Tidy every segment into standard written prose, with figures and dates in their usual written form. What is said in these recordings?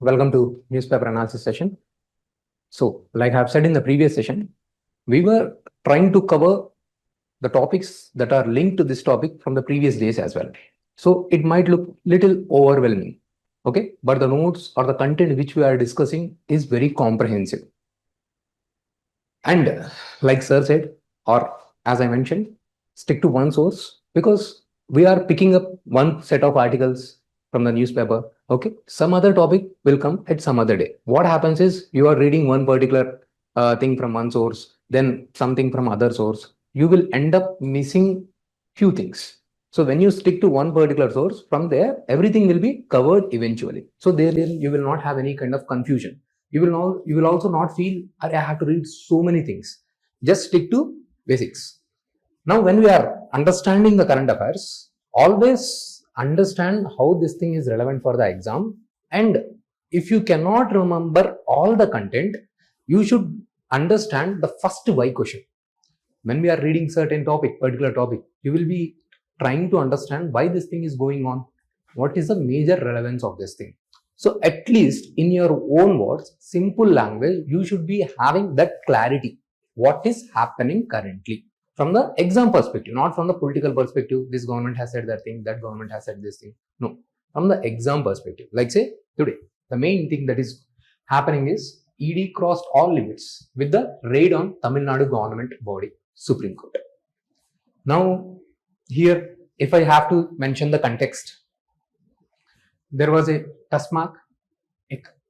Welcome to newspaper analysis session. So, like I've said in the previous session, we were trying to cover the topics that are linked to this topic from the previous days as well. So, it might look little overwhelming, okay? But the notes or the content which we are discussing is very comprehensive. And like sir said, or as I mentioned, stick to one source because we are picking up one set of articles from the newspaper. Okay, some other topic will come at some other day. What happens is you are reading one particular thing from one source, then something from other source. You will end up missing few things. So when you stick to one particular source, from there everything will be covered eventually. So there you will not have any kind of confusion. You will also not feel I have to read so many things. Just stick to basics. Now, when we are understanding the current affairs, always understand how this thing is relevant for the exam. And if you cannot remember all the content, you should understand the first why question. When we are reading certain topic, particular topic, you will be trying to understand why this thing is going on. What is the major relevance of this thing? So at least in your own words, simple language, you should be having that clarity. What is happening currently? From the exam perspective, not from the political perspective, this government has said that thing, that government has said this thing. No, from the exam perspective. Like say today, the main thing that is happening is ED crossed all limits with the raid on Tamil Nadu government body, Supreme Court. Now, here, if I have to mention the context, there was a TASMAC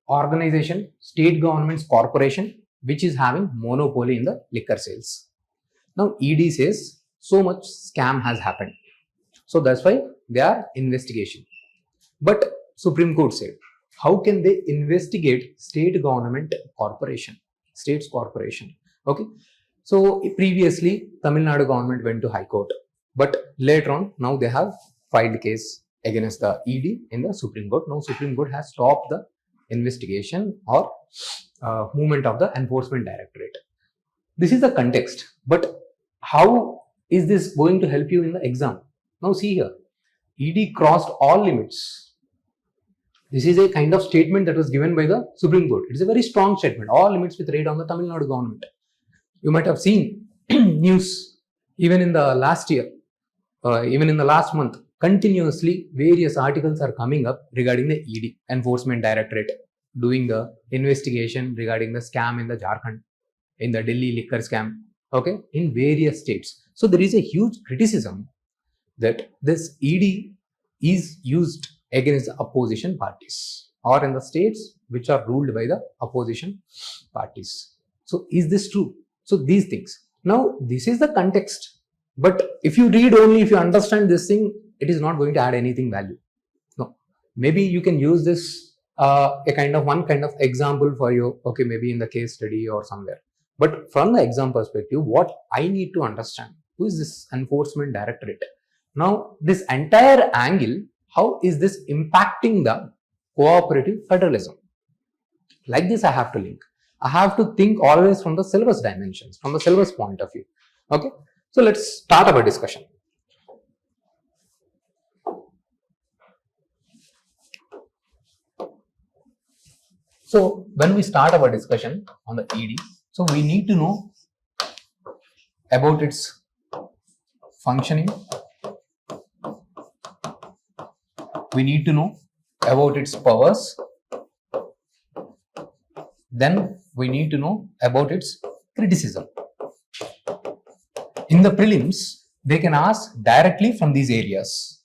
organization, state government's corporation, which is having monopoly in the liquor sales. Now, ED says so much scam has happened. So that's why they are investigation. But Supreme Court said, how can they investigate state government corporation, states corporation? Okay. So previously, Tamil Nadu government went to High Court. But later on, now they have filed case against the ED in the Supreme Court. Now, Supreme Court has stopped the investigation or movement of the Enforcement Directorate. This is the context. But how is this going to help you in the exam? Now, see here. ED crossed all limits. This is a kind of statement that was given by the Supreme Court. It is a very strong statement. All limits with raid on the Tamil Nadu government. You might have seen news even in the last year, even in the last month. Continuously, various articles are coming up regarding the ED, Enforcement Directorate, doing the investigation regarding the scam in the Jharkhand, in the Delhi liquor scam, okay, in various states. So there is a huge criticism that this ED is used against the opposition parties or in the states which are ruled by the opposition parties. So is this true? So these things. Now, this is the context. But if you read only, if you understand this thing, it is not going to add anything value. No, maybe you can use this one kind of example for you. Okay, maybe in the case study or somewhere. But from the exam perspective, what I need to understand, who is this Enforcement Directorate? Now, this entire angle, how is this impacting the cooperative federalism? Like this, I have to link. I have to think always from the syllabus dimensions, from the syllabus point of view. Okay, so let's start our discussion. So when we start our discussion on the ED, so we need to know about its functioning. We need to know about its powers. Then we need to know about its criticism. In the prelims, they can ask directly from these areas.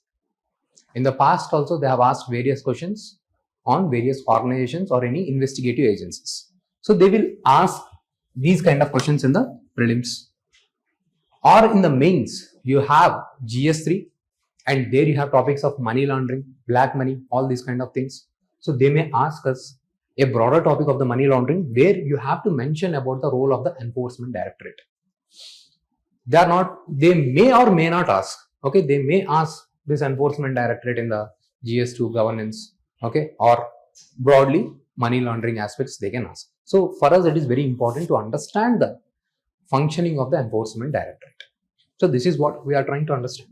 In the past also, they have asked various questions on various organizations or any investigative agencies. So they will ask these kind of questions in the prelims. Or in the mains, you have GS3 and there you have topics of money laundering, black money, all these kind of things. So they may ask us a broader topic of the money laundering where you have to mention about the role of the Enforcement Directorate. They may or may not ask. Okay, they may ask this Enforcement Directorate in the GS2 governance. Okay, or broadly money laundering aspects they can ask. So for us, it is very important to understand the functioning of the Enforcement Directorate. So this is what we are trying to understand.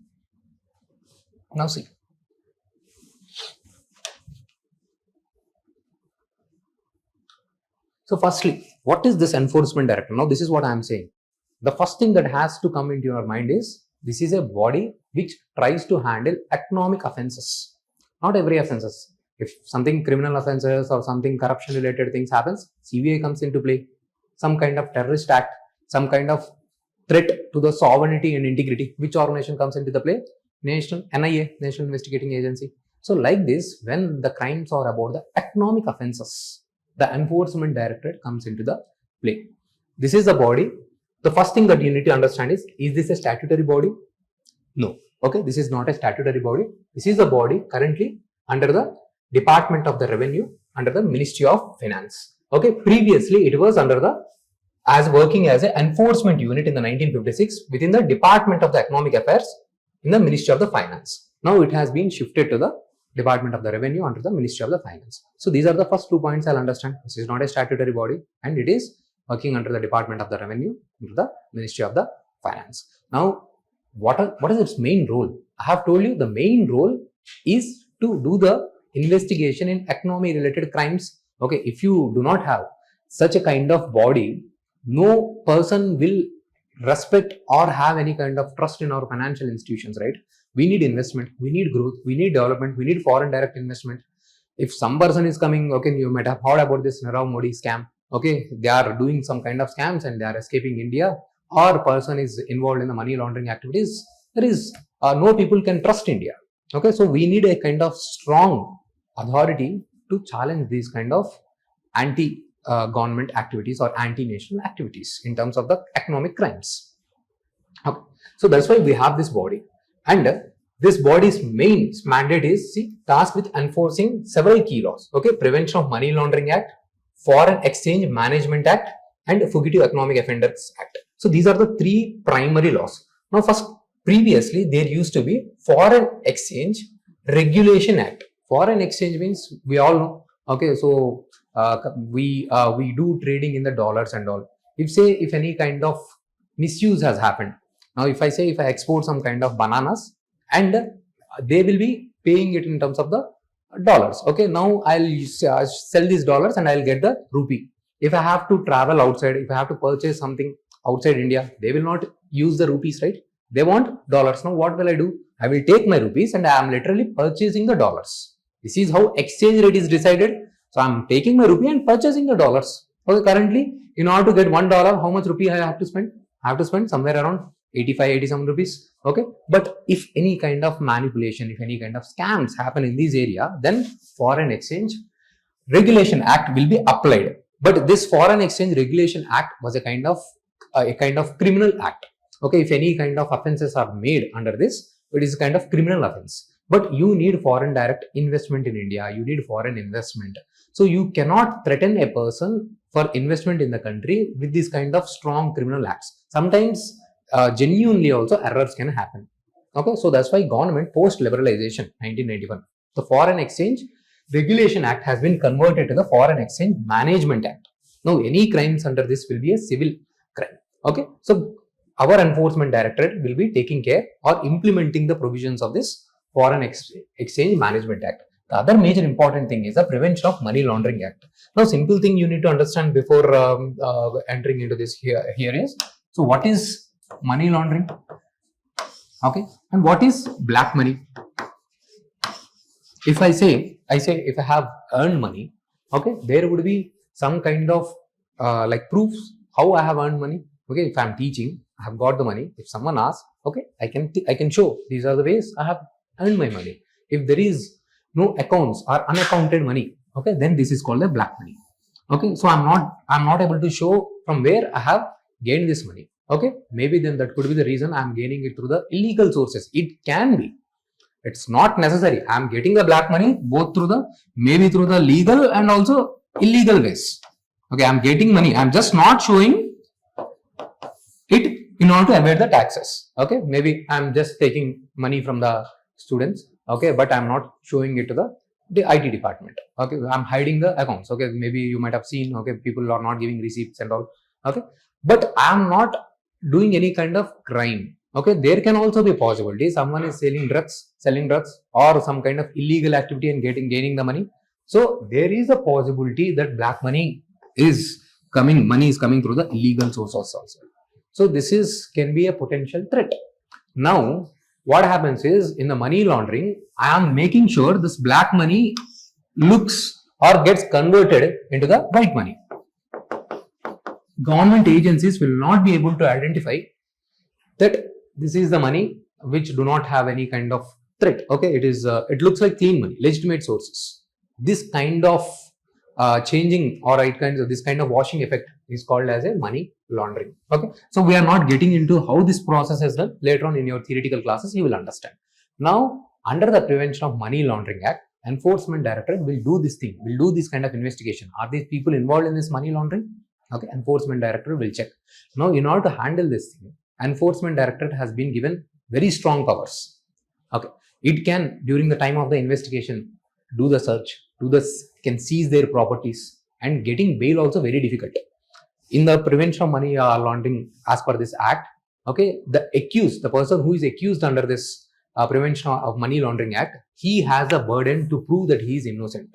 Now see, So firstly, what is this enforcement director? Now this is what I am saying. The first thing that has to come into your mind is this is a body which tries to handle economic offenses. Not every offenses. If something criminal offenses or something corruption related things happens, CBI comes into play. Some kind of terrorist act, some kind of threat to the sovereignty and integrity, which organization comes into the play? NIA, National Investigating Agency. So like this, when the crimes are about the economic offenses, the enforcement directorate comes into the play. This is the body. The first thing that you need to understand is this a statutory body? No. Okay, this is not a statutory body. This is a body currently under the Department of the Revenue, under the Ministry of Finance. Okay, previously it was under the working as an enforcement unit in the 1956 within the Department of the Economic Affairs in the Ministry of the Finance. Now it has been shifted to the Department of the Revenue under the Ministry of the Finance. So these are the first 2 points I'll understand. This is not a statutory body and it is working under the Department of the Revenue under the Ministry of the Finance. Now, what is its main role? I have told you the main role is to do the investigation in economy related crimes. Okay, if you do not have such a kind of body, no person will respect or have any kind of trust in our financial institutions, right? We need investment, we need growth, we need development, we need foreign direct investment. If some person is coming, okay, you might have heard about this Nirav Modi scam. Okay, they are doing some kind of scams and they are escaping India, or person is involved in the money laundering activities. There is no people can trust India. Okay, so we need a kind of strong authority to challenge these kind of anti-government activities or anti-national activities in terms of the economic crimes. Okay, so that's why we have this body, and this body's main mandate is tasked with enforcing several key laws. Okay, Prevention of Money Laundering Act, Foreign Exchange Management Act, and Fugitive Economic Offenders Act. So these are the 3 primary laws. Now first, previously there used to be Foreign Exchange Regulation Act. Foreign exchange means we all know. Okay, so we do trading in the dollars and all. If any kind of misuse has happened. Now if I export some kind of bananas and they will be paying it in terms of the dollars. Okay, now I'll sell these dollars and I'll get the rupee. If I have to travel outside, if I have to purchase something outside India, they will not use the rupees, right? They want dollars. Now what will I do? I will take my rupees and I am literally purchasing the dollars. This is how exchange rate is decided. So I am taking my rupee and purchasing the dollars. Okay, currently in order to get $1, how much rupee I have to spend? I have to spend somewhere around 87 rupees. Okay, but if any kind of manipulation, if any kind of scams happen in this area, then Foreign Exchange Regulation Act will be applied. But this Foreign Exchange Regulation Act was a kind of criminal act. Okay, if any kind of offenses are made under this, it is a kind of criminal offense. But you need foreign direct investment in India, you need foreign investment. So you cannot threaten a person for investment in the country with this kind of strong criminal acts. Sometimes genuinely also errors can happen. Okay, so that's why government post liberalization 1991, the Foreign Exchange Regulation Act has been converted to the Foreign Exchange Management Act. Now any crimes under this will be a civil crime. Okay, so our enforcement directorate will be taking care or implementing the provisions of this Foreign Exchange Management Act. The other major important thing is the Prevention of Money Laundering Act. Now simple thing you need to understand before entering into this here is, so what is money laundering? Okay, and what is black money? If I say if I have earned money, okay, there would be some kind of like proofs how I have earned money. Okay, if I am teaching, I have got the money. If someone asks, okay, I can show these are the ways I have earned my money. If there is no accounts or unaccounted money, okay, then this is called the black money. Okay, so I'm not able to show from where I have gained this money. Okay, maybe then that could be the reason I'm gaining it through the illegal sources. It can be. It's not necessary. I'm getting the black money both through maybe through the legal and also illegal ways. Okay, I'm getting money. I'm just not showing it in order to avoid the taxes. Okay, maybe I'm just taking money from the students. Okay, but I'm not showing it to the IT department. Okay, I'm hiding the accounts. Okay, maybe you might have seen. Okay, people are not giving receipts and all. Okay, but I'm not doing any kind of crime. Okay, there can also be a possibility someone is selling drugs or some kind of illegal activity and gaining the money. So there is a possibility that black money money is coming through the illegal sources also. So this can be a potential threat. Now, what happens is, in the money laundering, I am making sure this black money looks or gets converted into the white money. Government agencies will not be able to identify that this is the money which do not have any kind of threat. Okay, it looks like clean money, legitimate sources. This kind of changing or this kind of washing effect is called as a money laundering. Okay, so we are not getting into how this process is done. Later on in your theoretical classes, you will understand. Now, under the Prevention of Money Laundering Act, Enforcement Directorate will do this thing, will do this kind of investigation. Are these people involved in this money laundering? Okay, Enforcement Directorate will check. Now, in order to handle this thing, Enforcement Directorate has been given very strong powers. Okay, it can, during the time of the investigation, do the search, can seize their properties, and getting bail also very difficult. In the Prevention of Money Laundering, as per this act, okay, the person who is accused under this Prevention of Money Laundering Act, he has a burden to prove that he is innocent.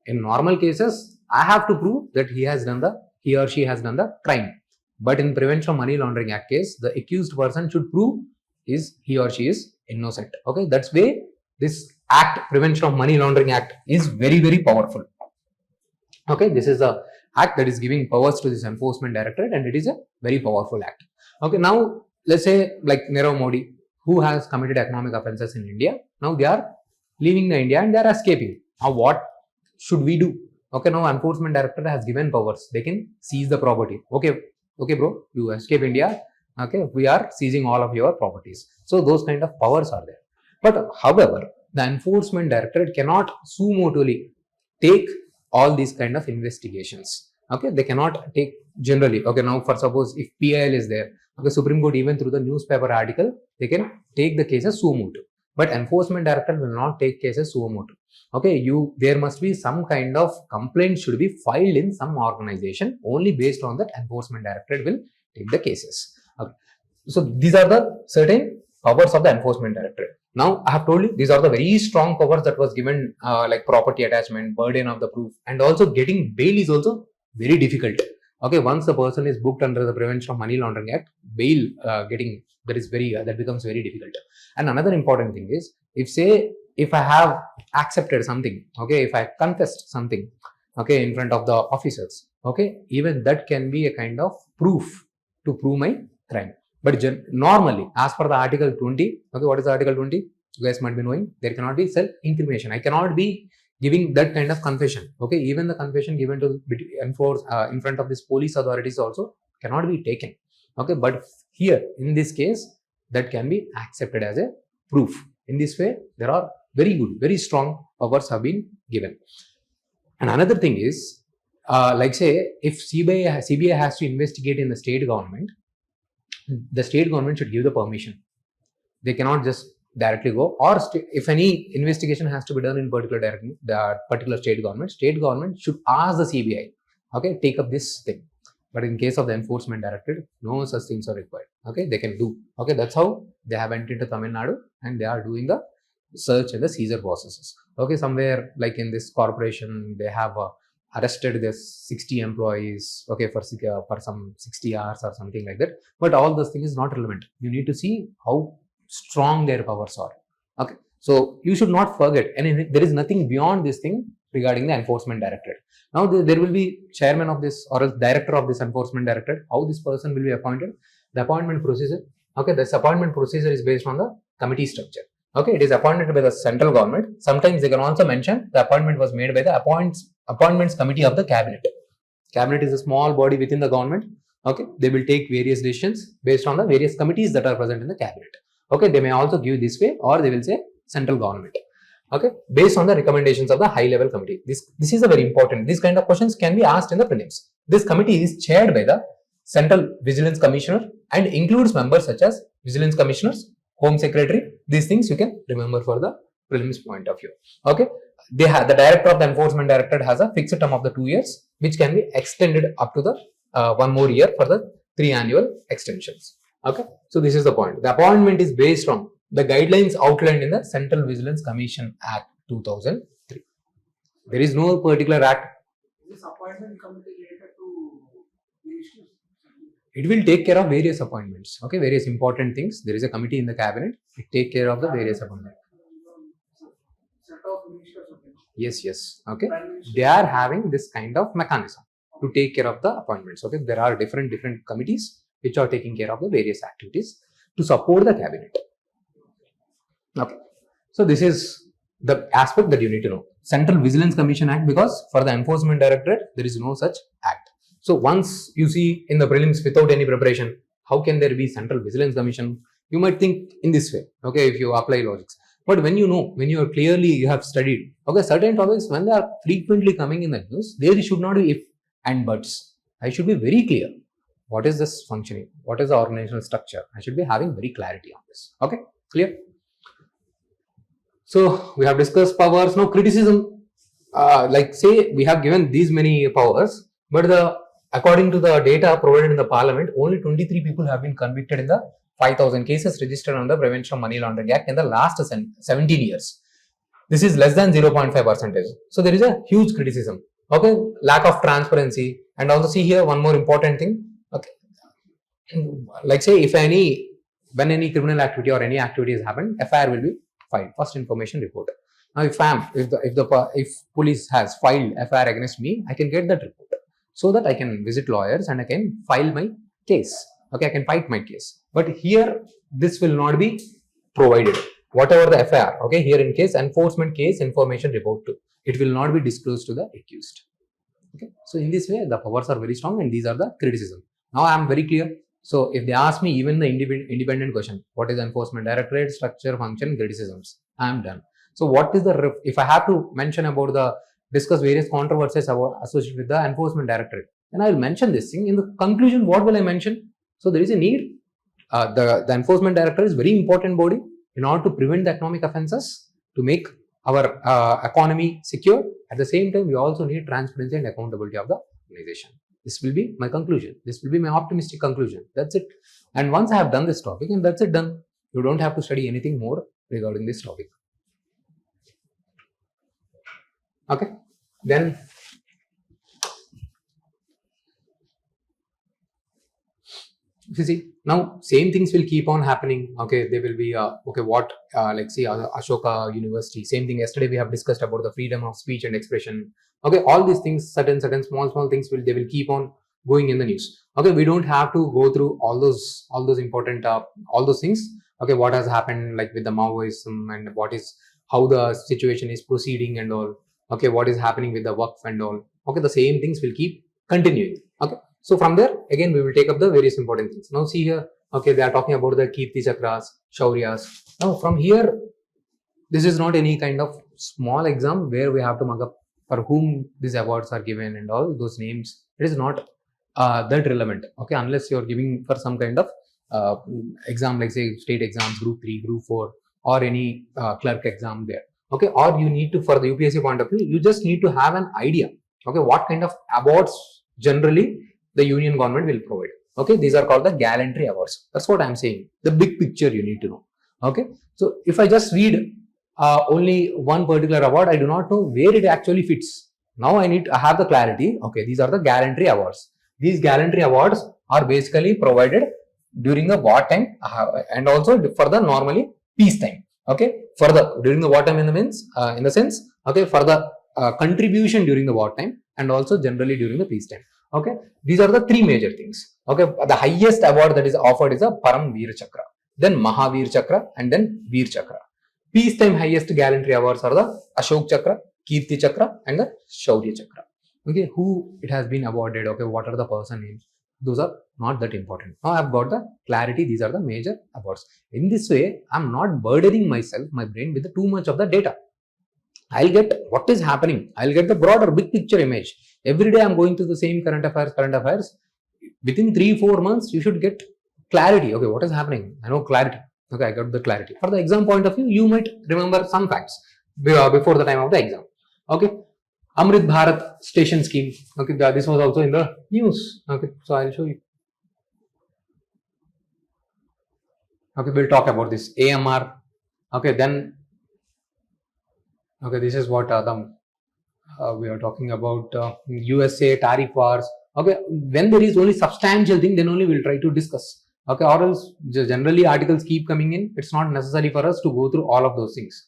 In normal cases, I have to prove that he or she has done the crime. But in Prevention of Money Laundering Act case, the accused person should prove he or she is innocent. Okay, that's why this act, Prevention of Money Laundering Act, is very, very powerful. Okay, this is the act that is giving powers to this Enforcement Directorate, and it is a very powerful act. Okay, now let's say like Nirav Modi, who has committed economic offences in India. Now they are leaving the India and they are escaping. Now what should we do? Okay, now Enforcement Directorate has given powers. They can seize the property. Okay, bro, you escape India. Okay, we are seizing all of your properties. So those kind of powers are there. But however, the Enforcement Directorate cannot suo motu take all these kind of investigations. Okay, they cannot take generally. Okay, now for suppose if PIL is there, okay, Supreme Court, even through the newspaper article, they can take the cases suo motu. But Enforcement Directorate will not take cases suo motu. Okay, there must be some kind of complaint should be filed in some organization. Only based on that, Enforcement Directorate will take the cases. Okay. So these are the certain powers of the Enforcement Directorate. Now, I have told you these are the very strong powers that was given, like property attachment, burden of the proof, and also getting bail is also very difficult. Okay, once the person is booked under the Prevention of Money Laundering Act, bail that becomes very difficult. And another important thing is, if I have accepted something, okay, if I confessed something, okay, in front of the officers, okay, even that can be a kind of proof to prove my crime. But normally, as per the Article 20, okay, what is Article 20? You guys might be knowing, there cannot be self-incrimination. I cannot be giving that kind of confession. Okay, even the confession given to enforce in front of this police authorities also cannot be taken. Okay, but here in this case, that can be accepted as a proof. In this way, there are very good, very strong powers have been given. And another thing is, like say, if CBI has to investigate in the state government, the state government should give the permission. They cannot just directly go, or if any investigation has to be done in particular state government should ask the CBI, okay, take up this thing. But in case of the Enforcement Directorate, no such things are required. Okay, they can do. Okay, that's how they have entered into Tamil Nadu and they are doing the search and the seizure processes. Okay, somewhere like in this corporation, they have arrested this 60 employees, okay, for some 60 hours or something like that. But all those things is not relevant. You need to see how strong their powers are. Okay, so you should not forget, and there is nothing beyond this thing regarding the Enforcement Directorate. Now there will be chairman of this or director of this Enforcement Directorate. How this person will be appointed? The appointment procedure. Okay, this appointment procedure is based on the committee structure. Okay, it is appointed by the central government. Sometimes they can also mention the appointment was made by the appointments committee of the cabinet. Cabinet is a small body within the government. Okay, they will take various decisions based on the various committees that are present in the cabinet. Okay, they may also give this way, or they will say central government. Okay, based on the recommendations of the high level committee. This is a very important. These kind of questions can be asked in the prelims. This committee is chaired by the Central Vigilance Commissioner and includes members such as Vigilance Commissioners, Home Secretary. These things you can remember for the prelims point of view. Okay, the director of the Enforcement Directorate has a fixed term of the 2 years, which can be extended up to the 1 more year for the 3 annual extensions. Okay, so this is the point. The appointment is based on the guidelines outlined in the Central Vigilance Commission Act 2003. There is no particular act. This appointment committee related It will take care of various appointments. Okay, various important things. There is a committee in the cabinet. It take care of the various appointments. Yes, yes. Okay, they are having this kind of mechanism to take care of the appointments. Okay, there are different committees which are taking care of the various activities to support the cabinet. Okay, so this is the aspect that you need to know. Central Vigilance Commission Act, because for the Enforcement Directorate there is no such act. So once you see in the prelims without any preparation, how can there be Central Vigilance Commission? You might think in this way, okay, if you apply logics. But when you know, when you are clearly, you have studied, okay, certain topics, when they are frequently coming in the news, there should not be if and buts. I should be very clear. What is this functioning? What is the organizational structure? I should be having very clarity on this. Okay, clear? So we have discussed powers. Now criticism, like say we have given these many powers, but according to the data provided in the parliament, only 23 people have been convicted in the 5,000 cases registered under the Prevention of Money Laundering Act in the last 17 years. This is less than 0.5%. So there is a huge criticism. Okay, lack of transparency, and also see here one more important thing. Okay, like say when any criminal activity or any activity has happened, FIR will be filed, first information report. Now if police has filed FIR against me, I can get that report so that I can visit lawyers and I can file my case. Okay, I can fight my case. But here this will not be provided. Whatever the FIR, okay, here in case enforcement case information report too, it will not be disclosed to the accused. Okay, so in this way the powers are very strong, and these are the criticism. Now I am very clear. So if they ask me even the independent question, what is Enforcement Directorate, structure, function, criticisms, I am done. So what is if I have to mention about discuss various controversies associated with the Enforcement Directorate, then I will mention this thing. In the conclusion, what will I mention? So there is a need. The Enforcement Directorate is very important body in order to prevent the economic offences, to make our economy secure. At the same time, we also need transparency and accountability of the organization. This will be my conclusion. This will be my optimistic conclusion. That's it. And once I have done this topic, and that's it, done. You don't have to study anything more regarding this topic. Okay. Then you see, now same things will keep on happening. Okay, there will be okay, what like see Ashoka University, same thing. Yesterday we have discussed about the freedom of speech and expression. Okay, all these things, certain small things will keep on going in the news. Okay, we don't have to go through all those important all those things. Okay, what has happened like with the Maoism, and how the situation is proceeding and all. Okay, what is happening with the Waqf and all. Okay, the same things will keep continuing. Okay, so from there again we will take up the various important things. Now see here, okay, they are talking about the Kirti Chakras, Shauryas. Now from here, this is not any kind of small exam where we have to mug up for whom these awards are given and all those names. It is not that relevant. Okay, unless you are giving for some kind of exam, like say state exams, group 3, group 4, or any clerk exam there. Okay, or you need to, for the UPSC point of view, you just need to have an idea. Okay, what kind of awards generally the union government will provide. Okay, these are called the gallantry awards. That's what I'm saying. The big picture you need to know. Okay, so if I just read only one particular award, I do not know where it actually fits. Now I have the clarity. Okay, these are the gallantry awards. These gallantry awards are basically provided during the wartime and also for the normally peacetime. Okay, during the wartime in the sense, okay, for the contribution during the wartime and also generally during the peacetime. Okay, these are the three major things. Okay, the highest award that is offered is a Param Veer Chakra, then Mahavir Chakra, and then Veer Chakra. Peacetime highest gallantry awards are the Ashok Chakra, Kirti Chakra, and the Shaurya Chakra. Okay, who it has been awarded, okay, what are the person names? Those are not that important. Now I've got the clarity, these are the major awards. In this way, I'm not burdening my brain with too much of the data. I'll get what is happening. I'll get the broader big picture image. Every day I'm going through the same current affairs. Within 3-4 months, you should get clarity. Okay, what is happening? I know clarity. Okay, I got the clarity. For the exam point of view, you might remember some facts before the time of the exam. Okay, Amrit Bharat station scheme. Okay, this was also in the news. Okay, so I'll show you. Okay, we'll talk about this AMR. Okay, then. Okay, this is what we are talking about USA tariff wars. Okay, when there is only substantial thing, then only we'll try to discuss. Okay, or else generally articles keep coming in. It's not necessary for us to go through all of those things.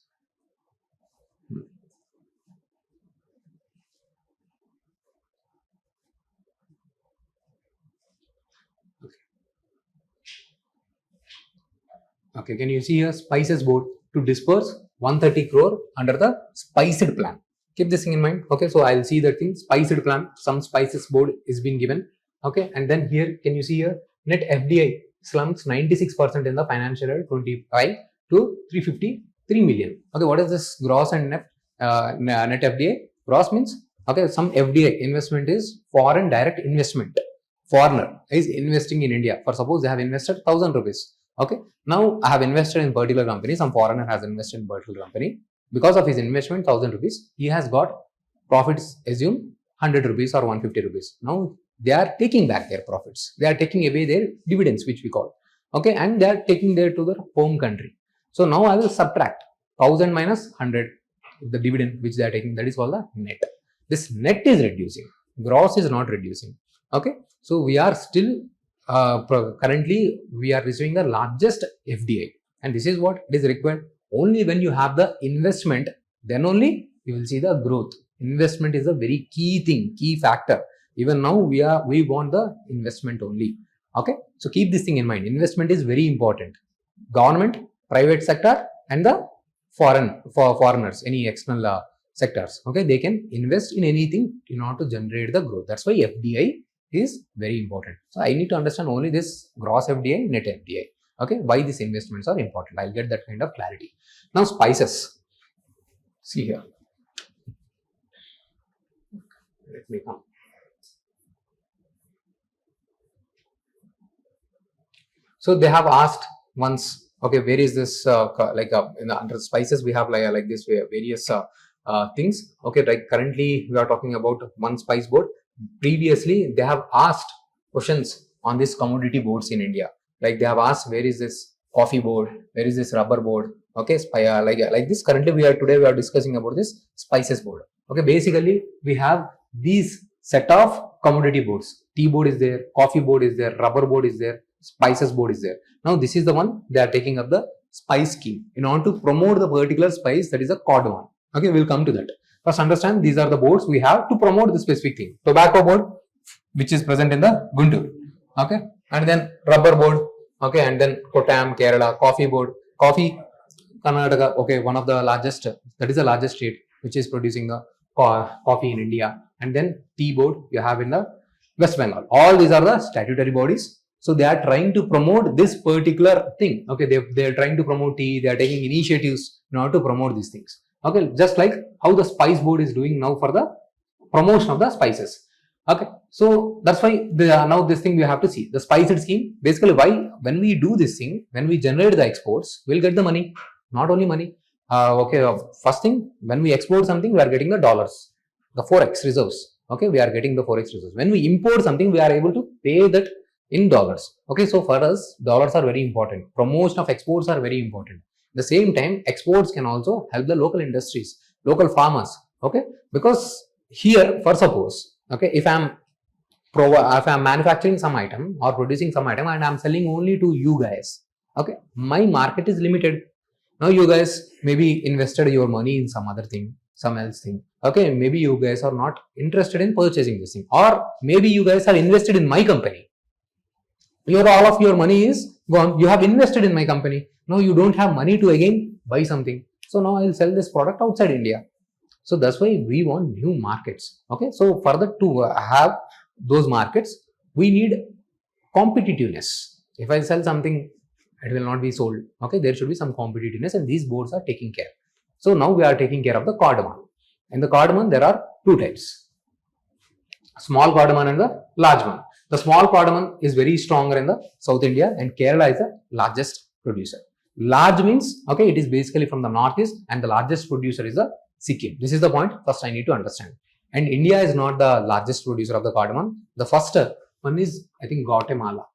Okay, can you see here Spices Board to disperse 130 crore under the spiced plan? Keep this thing in mind. Okay, so I'll see that thing spiced plan, some Spices Board is being given. Okay, and then here, can you see here net FDI slumps 96% in the financial year 25 to 353 million. Okay, what is this gross and net FDI? Gross means, okay, some FDI investment is foreign direct investment. Foreigner is investing in India. For suppose they have invested 1,000 rupees. Okay, now I have invested in particular company. Some foreigner has invested in particular company. Because of his investment 1,000 rupees, he has got profits, assume 100 rupees or 150 rupees. Now they are taking back their profits. They are taking away their dividends, which we call. Okay, and they are taking there to their home country. So now I will subtract 1,000 minus 100, the dividend which they are taking. That is called the net. This net is reducing. Gross is not reducing. Okay, so we are still currently we are receiving the largest FDI, and this is what it is required. Only when you have the investment, then only you will see the growth. Investment is a very key thing, key factor. Even now we want the investment only. Okay, so keep this thing in mind. Investment is very important. Government, private sector, and the foreigners, any external sectors. Okay, they can invest in anything in order to generate the growth. That's why FDI is very important. So I need to understand only this gross FDI, net FDI. Okay, why these investments are important. I'll get that kind of clarity. Now spices. See here. Let me come. So they have asked once. Okay, where is this? Under spices, we have like this various things. Okay, like currently we are talking about one spice board. Previously, they have asked questions on these commodity boards in India. Like they have asked, where is this coffee board? Where is this rubber board? Okay, like this. Currently, we are discussing about this spices board. Okay, basically we have these set of commodity boards. Tea board is there, coffee board is there, rubber board is there, spices board is there. Now this is the one they are taking up the spice scheme in order to promote the particular spice, that is a cardamom. Okay, we'll come to that. First understand these are the boards we have to promote the specific thing. Tobacco board, which is present in the Guntur. Okay, and then rubber board. Okay, and then Kottayam, Kerala, coffee board, coffee, Karnataka. Okay, one of the largest, that is the largest state which is producing the coffee in India. And then tea board you have in the West Bengal. All these are the statutory bodies. So they are trying to promote this particular thing. Okay, they are trying to promote tea. They are taking initiatives in order to promote these things. Okay, just like how the spice board is doing now for the promotion of the spices. Okay, so that's why now this thing we have to see the spiced scheme. Basically, why when we do this thing, when we generate the exports, we'll get the money. Not only money. First thing, when we export something, we are getting the dollars, the forex reserves. Okay, we are getting the forex reserves. When we import something, we are able to pay that in dollars. Okay, so for us, dollars are very important. Promotion of exports are very important. At the same time, exports can also help the local industries, local farmers. Okay, because here, for suppose, okay, if I'm manufacturing some item or producing some item and I'm selling only to you guys, okay, my market is limited. Now you guys maybe invested your money in some other thing, some else thing. Okay, maybe you guys are not interested in purchasing this thing, or maybe you guys have invested in my company. All of your money is gone. You have invested in my company. Now you don't have money to again buy something. So now I'll sell this product outside India. So that's why we want new markets. Okay, so further to have those markets, we need competitiveness. If I sell something, it will not be sold. Okay, there should be some competitiveness, and these boards are taking care. So now we are taking care of the cardamom. In the cardamom, there are two types: small cardamom and the large one. The small cardamom is very stronger in the South India, and Kerala is the largest producer. Large means, okay, it is basically from the northeast, and the largest producer is the Sikkim. This is the point first I need to understand. And India is not the largest producer of the cardamom. The first one is, I think, Guatemala.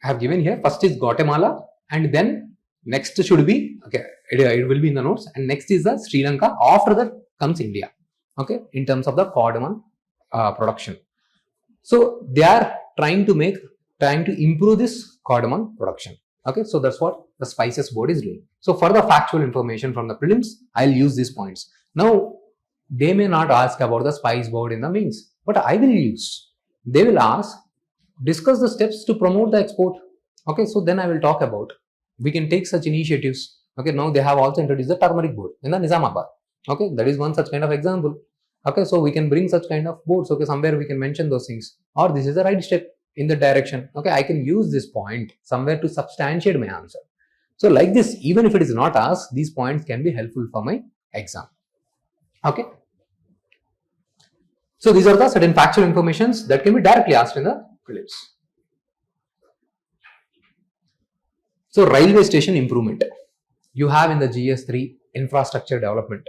I have given here, first is Guatemala, and then Next should be, okay, it will be in the notes, and next is the Sri Lanka. After that comes India, okay, in terms of the cardamom production. So they are trying to improve this cardamom production. Okay, so that's what the spices board is doing. So for the factual information from the prelims, I'll use these points. Now, they may not ask about the spice board in the mains, but I will use. They will ask, discuss the steps to promote the export. Okay, so then I will talk about, we can take such initiatives. Okay, now they have also introduced the turmeric board in the Nizamabad. Okay, that is one such kind of example. Okay, so we can bring such kind of boards. Okay, somewhere we can mention those things, or this is the right step in the direction. Okay, I can use this point somewhere to substantiate my answer. So like this, even if it is not asked, these points can be helpful for my exam. Okay. So these are the certain factual informations that can be directly asked in the prelims. So railway station improvement. You have in the GS3 infrastructure development.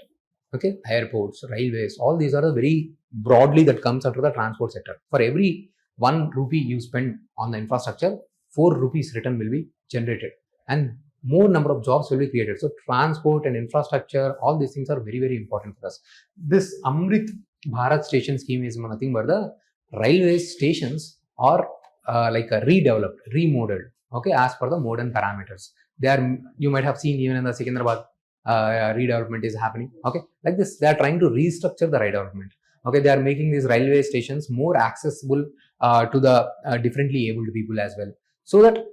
Okay, airports, railways, all these are the very broadly that comes under the transport sector. For every 1 rupee you spend on the infrastructure, 4 rupees return will be generated, and more number of jobs will be created. So transport and infrastructure, all these things are very, very important for us. This Amrit Bharat station scheme is nothing but the railway stations are like a redeveloped, remodeled, okay, as per the modern parameters. They are, you might have seen even in the Secunderabad redevelopment is happening. Okay, like this, they are trying to restructure the redevelopment. Okay, they are making these railway stations more accessible to the differently abled people as well, so that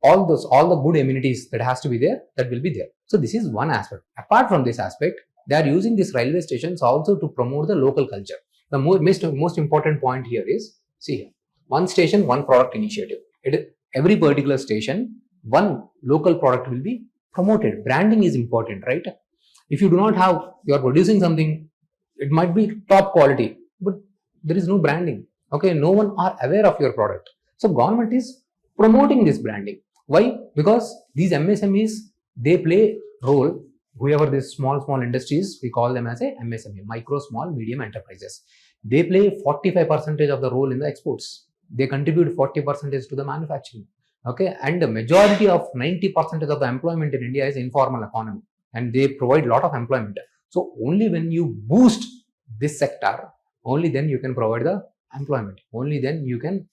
all the good amenities that has to be there, that will be there. So this is one aspect. Apart from this aspect, they are using these railway stations also to promote the local culture. The most important point here is, see here, one station, one product initiative. Every particular station, one local product will be promoted. Branding is important, right? If you do not have, you are producing something, it might be top quality, but there is no branding. Okay, no one are aware of your product. So government is promoting this branding. Why? Because these MSMEs, they play role. Whoever these small industries, we call them as a MSME, micro, small, medium enterprises. They play 45% of the role in the exports. They contribute 40% to the manufacturing. Okay, and the majority of 90% of the employment in India is informal economy, and they provide a lot of employment. So only when you boost this sector, only then you can provide the employment. Only then you can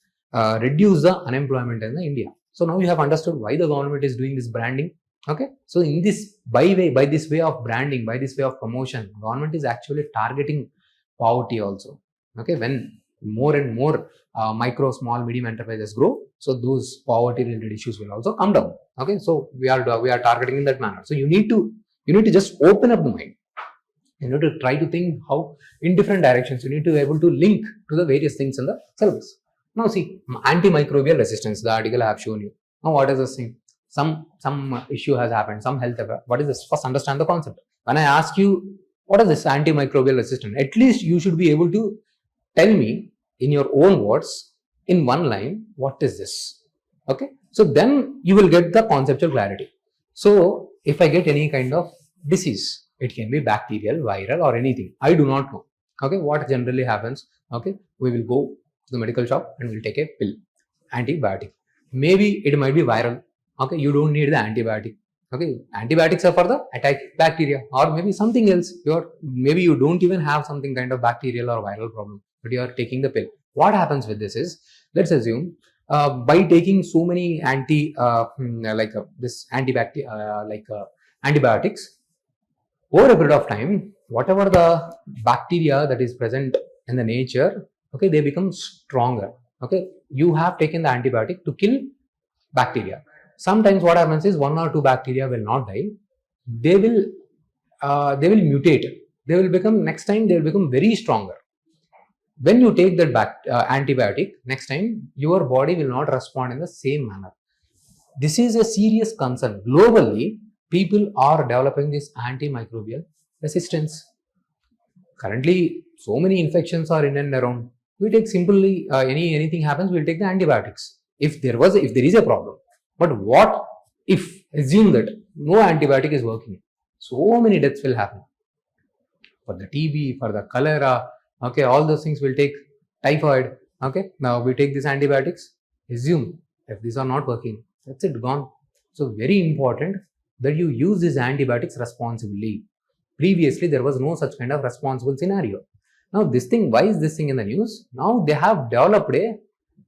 reduce the unemployment in the India. So now you have understood why the government is doing this branding. Okay, so in this by this way of branding, by this way of promotion, government is actually targeting poverty also. Okay, when more and more micro, small, medium enterprises grow, so those poverty related issues will also come down. Okay, so we are targeting in that manner. So you need to just open up the mind. You need to try to think how in different directions. You need to be able to link to the various things in the syllabus. Now see, antimicrobial resistance, the article I have shown you. Now what is this thing? Some issue has happened, some health effect. What is this? First understand the concept. When I ask you, what is this antimicrobial resistance? At least you should be able to tell me in your own words, in one line, what is this? Okay, so then you will get the conceptual clarity. So if I get any kind of disease, it can be bacterial, viral, or anything. I do not know. Okay, what generally happens? Okay, we will go to the medical shop and we'll take a pill, antibiotic. Maybe it might be viral. Okay, you don't need the antibiotic. Okay, antibiotics are for the attack bacteria, or maybe something else. Maybe you don't even have something kind of bacterial or viral problem, but you are taking the pill. What happens with this is, let's assume by taking so many antibiotics, over a period of time, whatever the bacteria that is present in the nature, okay, they become stronger. Okay, you have taken the antibiotic to kill bacteria. Sometimes what happens is 1 or 2 bacteria will not die. They will mutate. They will become, next time they will become very stronger. When you take that antibiotic, next time your body will not respond in the same manner. This is a serious concern. Globally, people are developing this antimicrobial resistance. Currently, so many infections are in and around. We take simply anything happens, we'll take the antibiotics. If there is a problem. But what if, assume that no antibiotic is working, so many deaths will happen. For the TB, for the cholera, okay, all those things will take, typhoid. Okay, now we take these antibiotics, assume if these are not working, that's it, gone. So very important, that you use these antibiotics responsibly. Previously, there was no such kind of responsible scenario. Now, this thing, why is this thing in the news? Now, they have developed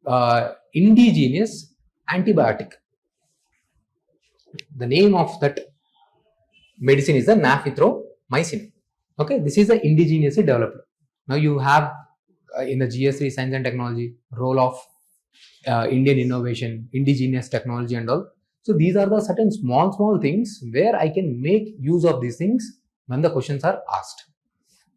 a indigenous antibiotic. The name of that medicine is the nafithromycin. Okay, this is the indigenously developed. Now, you have in the GS3 Science and Technology, role of Indian innovation, indigenous technology and all. So, these are the certain small things where I can make use of these things when the questions are asked.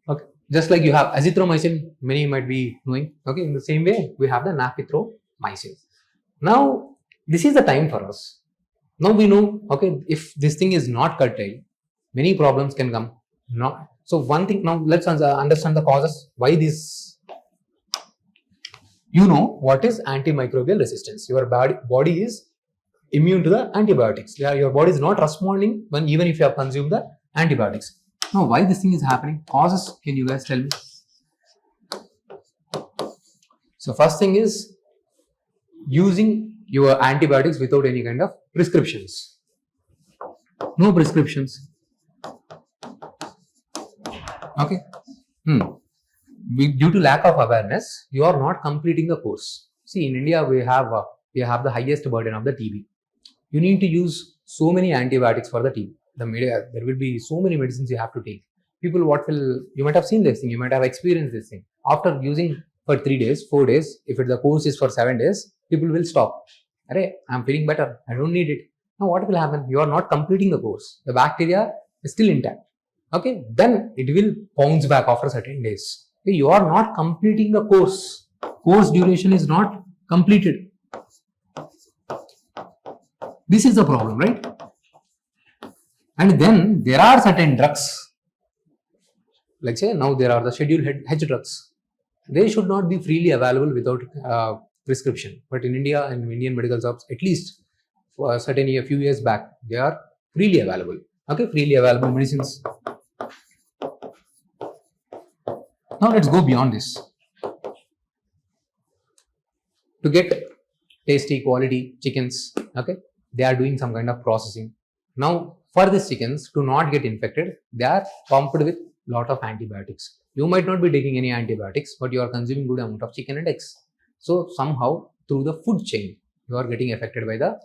Okay, just like you have azithromycin, many might be knowing. Okay, in the same way, we have the nafithromycin. Now, this is the time for us. Now we know, okay, if this thing is not curtailed, many problems can come. No. So one thing, now let's understand the causes. Why this? You know what is antimicrobial resistance. Your body is immune to the antibiotics. Your body is not responding when even if you have consumed the antibiotics. Now why this thing is happening? Causes, can you guys tell me? So first thing is using your antibiotics without any kind of prescriptions. No prescriptions. Okay. Due to lack of awareness, you are not completing the course. See, in India, we have the highest burden of the TB. You need to use so many antibiotics for the TB. There will be so many medicines you have to take. People, you might have seen this thing, you might have experienced this thing. After using for 3 days, 4 days, if the course is for 7 days, people will stop. Array, I'm feeling better, I don't need it. Now what will happen? You are not completing the course. The bacteria is still intact. Okay, then it will bounce back after certain days. Okay, you are not completing the course. Course duration is not completed. This is the problem, right? And then there are certain drugs. Like say now there are the scheduled H drugs. They should not be freely available without prescription. But in India and Indian medical shops, at least for a few years back, they are freely available. Okay, freely available medicines. Now let's go beyond this. To get tasty quality chickens, okay, they are doing some kind of processing. Now for these chickens to not get infected, they are pumped with lot of antibiotics. You might not be taking any antibiotics, but you are consuming good amount of chicken and eggs. So somehow through the food chain, you are getting affected by the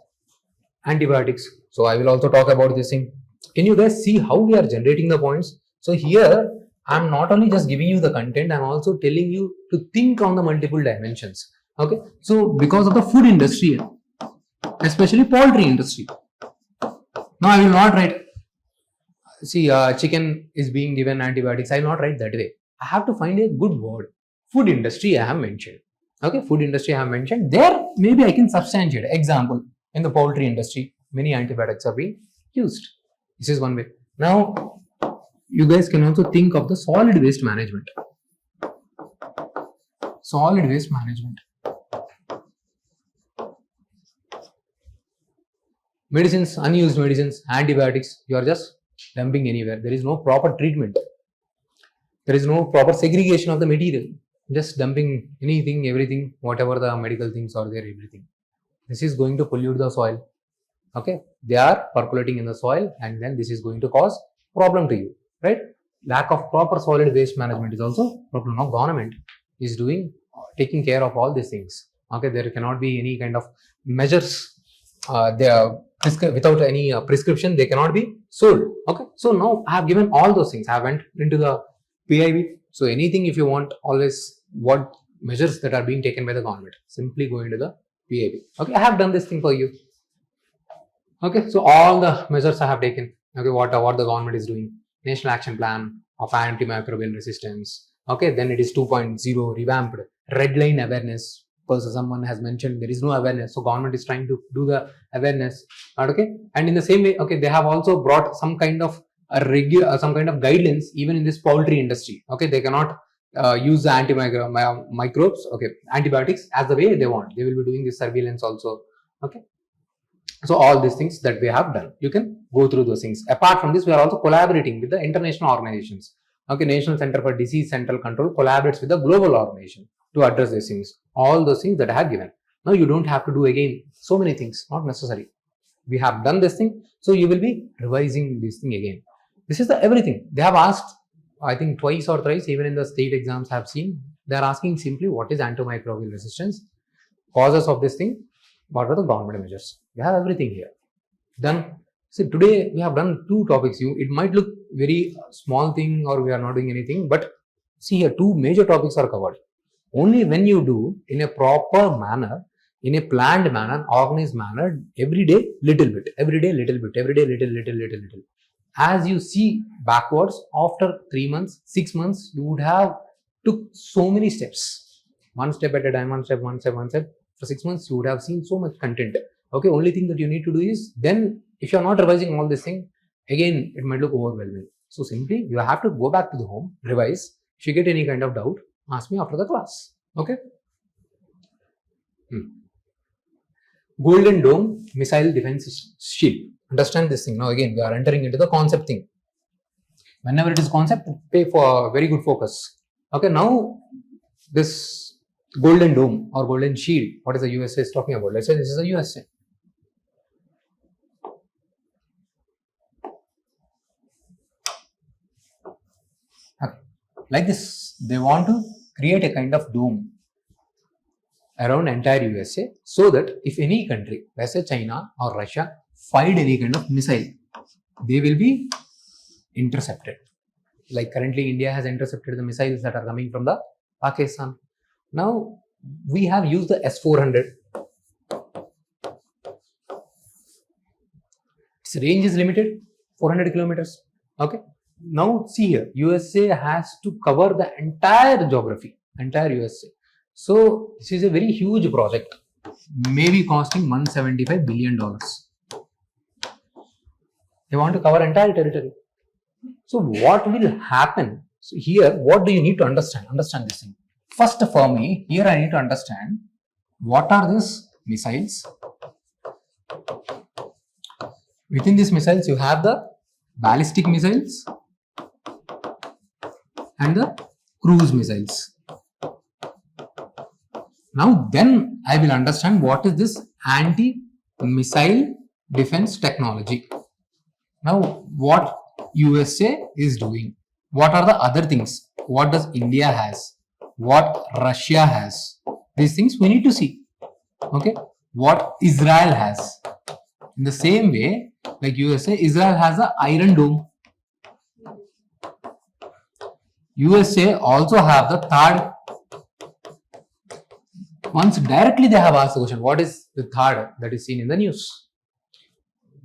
antibiotics. So I will also talk about this thing. Can you guys see how we are generating the points? So here I'm not only just giving you the content, I'm also telling you to think on the multiple dimensions. Okay, so because of the food industry, especially poultry industry. Now I will not write, see, chicken is being given antibiotics. I will not write that way. I have to find a good word. Food industry I have mentioned. Okay, food industry I have mentioned. There maybe I can substantiate. Example, in the poultry industry, many antibiotics are being used. This is one way. Now, you guys can also think of the solid waste management. Solid waste management. Medicines, unused medicines, antibiotics, you are just dumping anywhere. There is no proper treatment. There is no proper segregation of the material. Just dumping anything, everything, whatever the medical things are there, everything. This is going to pollute the soil. Okay, they are percolating in the soil, and then this is going to cause problem to you, right? Lack of proper solid waste management is also problem. Now government is taking care of all these things. Okay, there cannot be any kind of measures. Without any prescription, they cannot be sold. Okay, so now I have given all those things. I went into the PIB. So anything, if you want, always what measures that are being taken by the government, simply go into the PIB. Okay, I have done this thing for you. Okay, so all the measures I have taken. Okay, what the government is doing. National Action Plan of Antimicrobial Resistance. Okay, then it is 2.0 revamped. Red line awareness. Because someone has mentioned there is no awareness, so government is trying to do the awareness. Okay, and in the same way, okay, they have also brought some kind of some kind of guidelines even in this poultry industry. Okay, they cannot use the microbes, okay, antibiotics as the way they want. They will be doing this surveillance also. Okay, so all these things that we have done, you can go through those things. Apart from this, we are also collaborating with the international organizations. Okay, National Center for Disease Central Control collaborates with the global organization to address these things. All those things that I have given. Now you don't have to do again so many things, not necessary. we have done this thing. So you will be revising this thing again. This is the everything. They have asked, I think twice or thrice, even in the state exams I have seen, they are asking simply what is antimicrobial resistance, causes of this thing, what are the government measures. We have everything here. Then, see, today we have done 2 topics. It might look very small thing or we are not doing anything, but see here, 2 major topics are covered. Only when you do in a proper manner, in a planned manner, organized manner, every day little bit, every day little bit, every day little. As you see backwards, after 3 months, 6 months, you would have took so many steps. One step at a time, one step. For 6 months, you would have seen so much content. Okay, only thing that you need to do is, then if you are not revising all this thing, again, it might look overwhelming. So simply, you have to go back to the home, revise. If you get any kind of doubt, ask me after the class. Okay. Golden Dome Missile Defense Shield. Understand this thing. Now again, we are entering into the concept thing. Whenever it is concept, pay for very good focus. Okay, now this Golden Dome or Golden Shield, what is the USA is talking about? Let's say this is the USA. Okay. Like this, they want to create a kind of dome around entire USA, so that if any country, let's say China or Russia, fired any kind of missile, they will be intercepted. Like currently India has intercepted the missiles that are coming from the Pakistan. Now we have used the S-400. Its range is limited, 400 kilometers. Okay. Now see here, USA has to cover the entire geography, entire USA. So this is a very huge project, maybe costing $175 billion. They want to cover entire territory. So what will happen? So here, what do you need to understand? Understand this thing. First for me, here I need to understand what are these missiles. Within these missiles, you have the ballistic missiles and the cruise missiles. Now then I will understand what is this anti-missile defense technology. Now what USA is doing, what are the other things, what does India has, what Russia has, these things we need to see. Okay, what Israel has. In the same way, like USA, Israel has the Iron Dome. USA also have the third. Once directly they have asked the question, what is the third that is seen in the news?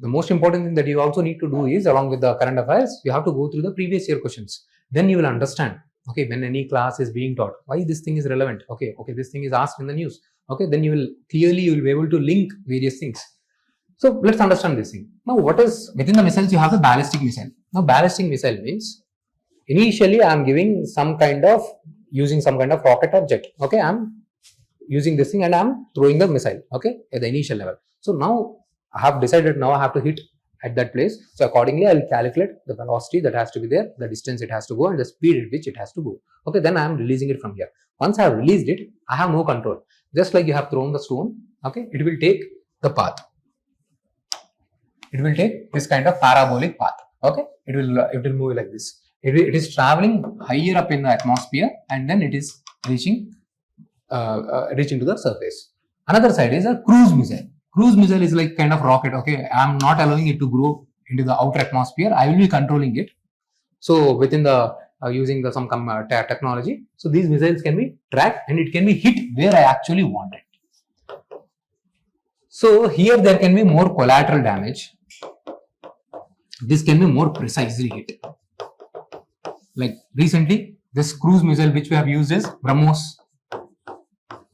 The most important thing that you also need to do is, along with the current affairs, you have to go through the previous year questions. Then you will understand, okay, when any class is being taught, why this thing is relevant. Okay, this thing is asked in the news. Okay, then you will be able to link various things. So let's understand this thing. Now what is, within the missiles you have the ballistic missile. Now ballistic missile means, initially I am giving some kind of, using some kind of rocket or jet. Okay, I am using this thing and I am throwing the missile, okay, at the initial level. So now I have decided, now I have to hit at that place. So accordingly, I will calculate the velocity that has to be there, the distance it has to go, and the speed at which it has to go. Okay, then I am releasing it from here. Once I have released it, I have no control. Just like you have thrown the stone, okay, it will take the path. It will take this kind of parabolic path. Okay, it will move like this. It is traveling higher up in the atmosphere and then it is reaching to the surface. Another side is a cruise missile. Cruise missile is like kind of rocket. Okay, I am not allowing it to grow into the outer atmosphere. I will be controlling it. So within the using the some technology, so these missiles can be tracked and it can be hit where I actually want it. So here there can be more collateral damage. This can be more precisely hit. Like recently, this cruise missile which we have used is BrahMos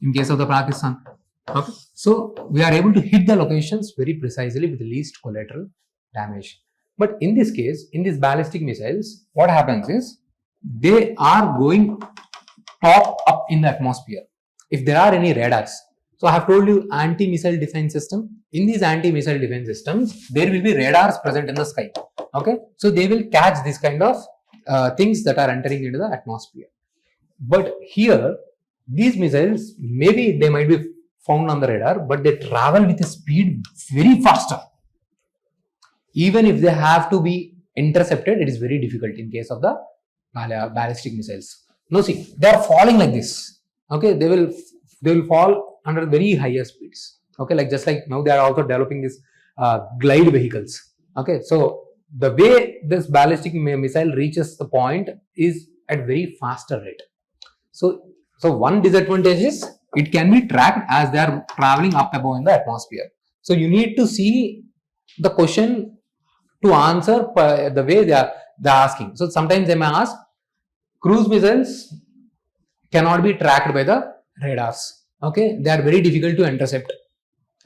in case of the Pakistan. Okay, so we are able to hit the locations very precisely with the least collateral damage. But in this case, in these ballistic missiles, what happens is they are going top up in the atmosphere. If there are any radars, so I have told you anti-missile defense system. In these anti-missile defense systems, there will be radars present in the sky. Okay, so they will catch this kind of things that are entering into the atmosphere. But here, these missiles, maybe they might be found on the radar, but they travel with a speed very faster. even if they have to be intercepted, it is very difficult in case of the ballistic missiles. Now see, they are falling like this. Okay, they will fall under very higher speeds. Okay, like just like now they are also developing this glide vehicles. Okay, so the way this ballistic missile reaches the point is at very faster rate. So one disadvantage is it can be tracked as they are traveling up above in the atmosphere. So you need to see the question to answer the way they are asking. So sometimes they may ask, cruise missiles cannot be tracked by the radars. Okay, they are very difficult to intercept.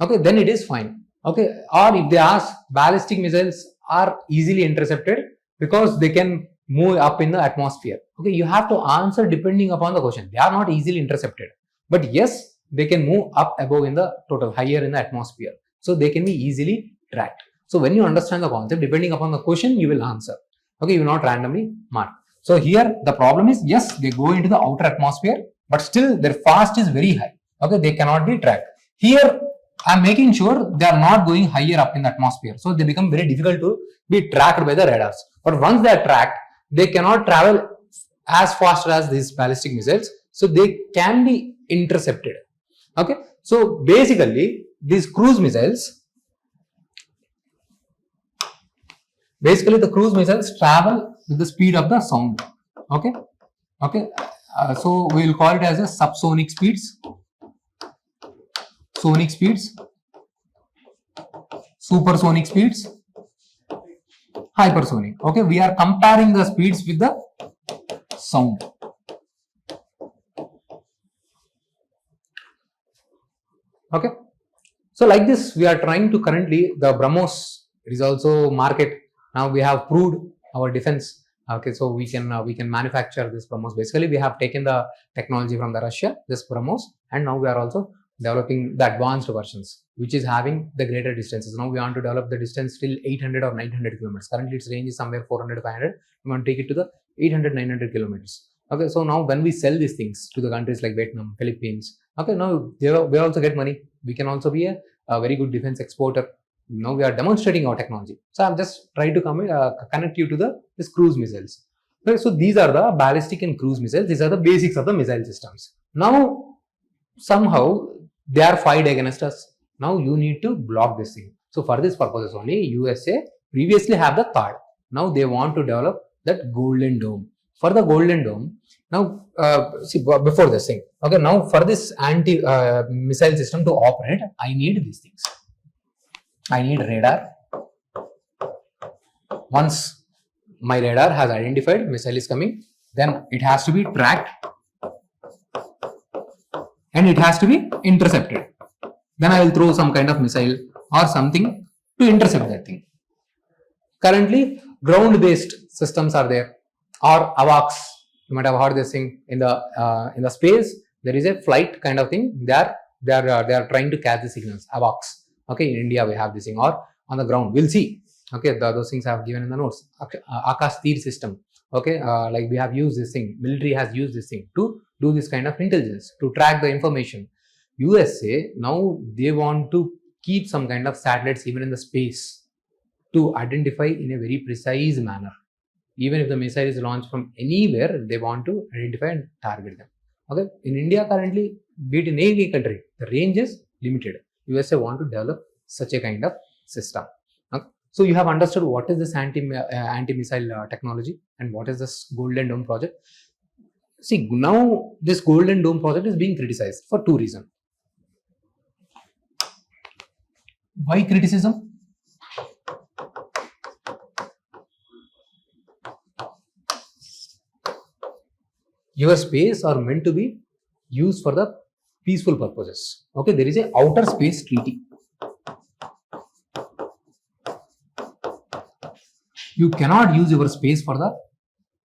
Okay, then it is fine. Okay, or if they ask, ballistic missiles are easily intercepted because they can move up in the atmosphere. Okay, you have to answer depending upon the question. They are not easily intercepted, but yes, they can move up above in the total, higher in the atmosphere. So they can be easily tracked. So when you understand the concept, depending upon the question, you will answer. Okay, you will not randomly mark. So here the problem is, yes, they go into the outer atmosphere, but still their fast is very high. Okay, they cannot be tracked. Here I am making sure they are not going higher up in the atmosphere. So they become very difficult to be tracked by the radars. But once they are tracked, they cannot travel as fast as these ballistic missiles. So they can be intercepted. Okay. So basically these cruise missiles, the cruise missiles travel with the speed of the sound. Okay. Okay. So we will call it as a subsonic speeds, sonic speeds, supersonic speeds, hypersonic. Okay, we are comparing the speeds with the sound. Okay, so like this we are trying to currently the BrahMos, it is also market. Now we have proved our defense. Okay, so we can manufacture this BrahMos. Basically we have taken the technology from the Russia, this BrahMos, and now we are also developing the advanced versions, which is having the greater distances. Now we want to develop the distance till 800 or 900 kilometers. Currently its range is somewhere 400 to 500. We want to take it to the 800, 900 kilometers. Okay, so now when we sell these things to the countries like Vietnam, Philippines, okay, now we also get money. We can also be a very good defense exporter. Now we are demonstrating our technology. So I'm just trying to connect you to this cruise missiles. Okay, so these are the ballistic and cruise missiles. These are the basics of the missile systems. Now somehow they are fight against us. Now you need to block this thing. So for this purposes only, USA previously have the THAAD. Now they want to develop that Golden Dome. For the Golden Dome, now see before this thing. Okay, now for this anti-missile system to operate, I need these things. I need radar. Once my radar has identified missile is coming, then it has to be tracked and it has to be intercepted. Then I will throw some kind of missile or something to intercept that thing. Currently, ground-based systems are there, or AWACS. You might have heard this thing in the space. There is a flight kind of thing. They are trying to catch the signals. AWACS. Okay, in India we have this thing, or on the ground we'll see. Okay, those things I have given in the notes. Akash Tir system. Okay, like we have used this thing. Military has used this thing to do this kind of intelligence, to track the information. USA now they want to keep some kind of satellites even in the space to identify in a very precise manner. Even if the missile is launched from anywhere, they want to identify and target them. Okay, in India currently, be it in any country, the range is limited. USA want to develop such a kind of system. Okay? So you have understood what is this anti-missile technology and what is this Golden Dome project. See, now this Golden Dome project is being criticized for two reasons. Why criticism? Your space are meant to be used for the peaceful purposes. Okay, there is a outer space treaty. You cannot use your space for the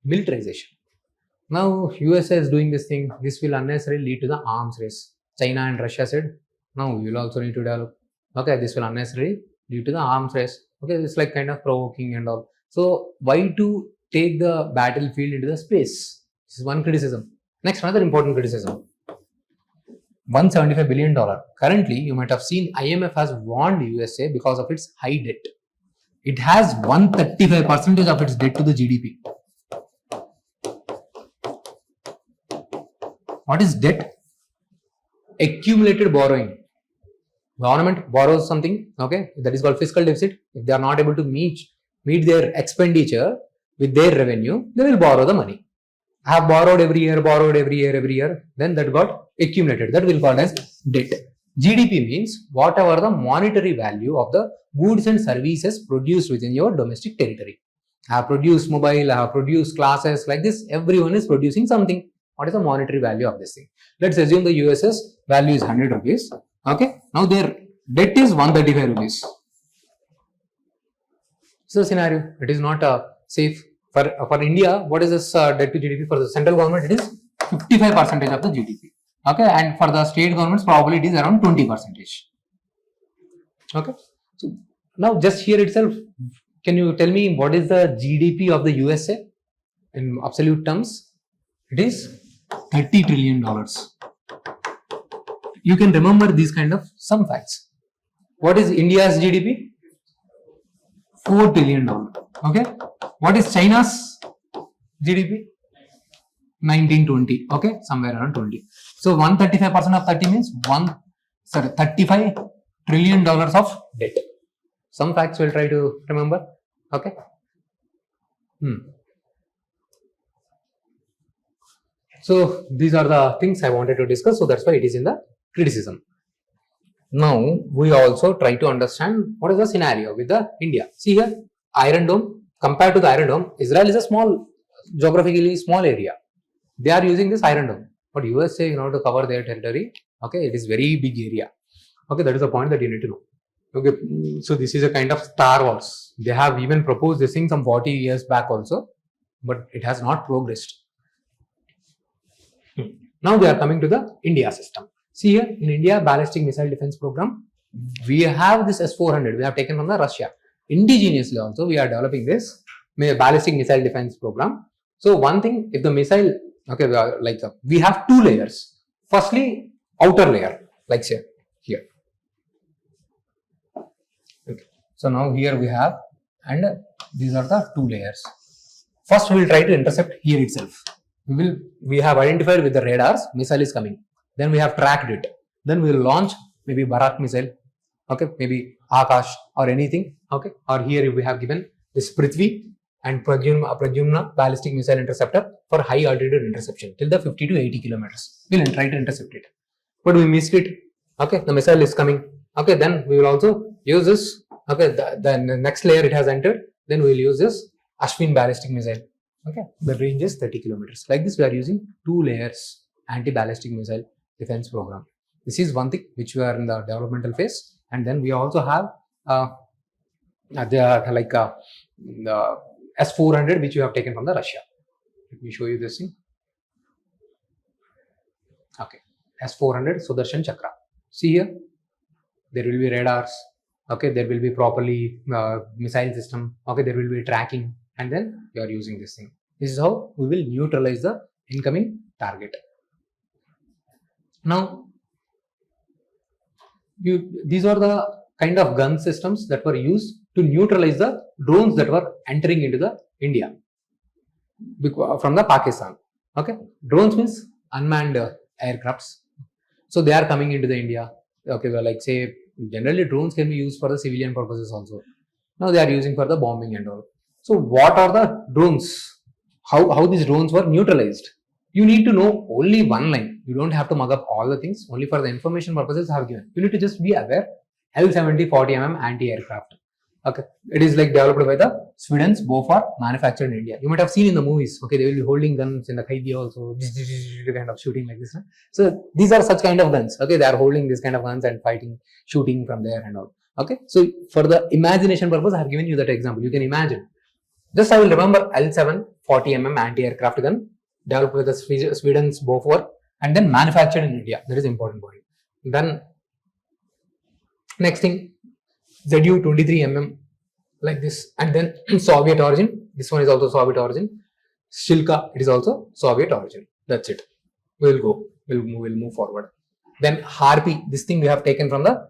militarization. Now USA is doing this thing. This will unnecessarily lead to the arms race. China and Russia said, now we will also need to develop. Okay, this will unnecessarily lead to the arms race. Okay, it's like kind of provoking and all. So why to take the battlefield into the space? This is one criticism. Next, another important criticism. $175 billion. Currently, you might have seen IMF has warned USA because of its high debt. It has 135% of its debt to the GDP. What is debt? Accumulated borrowing. Government borrows something, okay, that is called fiscal deficit. If they are not able to meet their expenditure with their revenue, they will borrow the money. I have borrowed every year, then that got accumulated. That will called as debt. GDP means whatever the monetary value of the goods and services produced within your domestic territory. I have produced mobile, I have produced classes, like this, everyone is producing something. What is the monetary value of this thing? Let's assume the US's value is 100 rupees. Okay, now their debt is 135 rupees. This is a scenario. It is not safe. For India, what is this debt to GDP? For the central government, it is 55% of the GDP. Okay, and for the state governments, probably it is around 20%. Okay, so now just here itself, can you tell me what is the GDP of the USA in absolute terms? It is $30 trillion. You can remember these kind of some facts. What is India's GDP? $4 trillion. Okay. What is China's GDP? 1920. Okay, somewhere around 20. So 135% of 30 means $35 trillion of debt. Some facts we'll try to remember. Okay. So these are the things I wanted to discuss. So that's why it is in the criticism. Now we also try to understand what is the scenario with the India. See here, Iron Dome. Compared to the Iron Dome, Israel is a small, geographically small area. They are using this Iron Dome, but USA, in order to cover their territory, okay, it is very big area. Okay, that is the point that you need to know. Okay, so this is a kind of Star Wars. They have even proposed this thing some 40 years back also, but it has not progressed. Now we are coming to the India system. See here, in India ballistic missile defense program, we have this S-400. We have taken from the Russia. Indigenously also, we are developing this ballistic missile defense program. So one thing, if the missile, okay, we have two layers. Firstly, outer layer, like say here. Okay. So now here we have, and these are the two layers. First, we will try to intercept here itself. We have identified with the radars, missile is coming. Then we have tracked it. Then we will launch maybe Bharat missile, okay, maybe Akash or anything, okay. Or here we have given this Prithvi and Pradyumna ballistic missile interceptor for high altitude interception till the 50 to 80 kilometers. We will try to intercept it, but we missed it. Okay, the missile is coming. Okay, then we will also use this. Okay, the next layer it has entered. Then we will use this Ashwin ballistic missile. Okay, the range is 30 kilometers. Like this, we are using two layers anti-ballistic missile defense program. This is one thing which we are in the developmental phase, and then we also have the S-400 which we have taken from the Russia. Let me show you this thing. Okay, S-400 Sudarshan Chakra. See here, there will be radars. Okay, there will be properly missile system. Okay, there will be tracking, and then you are using this thing. This is how we will neutralize the incoming target. Now, these are the kind of gun systems that were used to neutralize the drones that were entering into the India from the Pakistan. Okay, drones means unmanned aircrafts. So they are coming into the India. Okay, well, like say generally drones can be used for the civilian purposes also. Now they are using for the bombing and all. So what are the drones? How these drones were neutralized? You need to know only one line. You don't have to mug up all the things. Only for the information purposes I have given. You need to just be aware. L-70 40mm anti-aircraft. Okay, it is like developed by the Sweden's Bofors, manufactured in India. You might have seen in the movies. Okay, they will be holding guns in the Khaidi also, kind of shooting like this. So these are such kind of guns. Okay, they are holding this kind of guns and fighting, shooting from there and all. Okay, so for the imagination purpose, I have given you that example. You can imagine. Just I will remember L7 40mm anti-aircraft gun developed with the Sweden's Bofors and then manufactured in India. That is important point. Then next thing, ZU 23mm like this, and then Soviet origin. This one is also Soviet origin. Shilka, it is also Soviet origin. That's it. We'll move forward. Then Harpy, this thing we have taken from the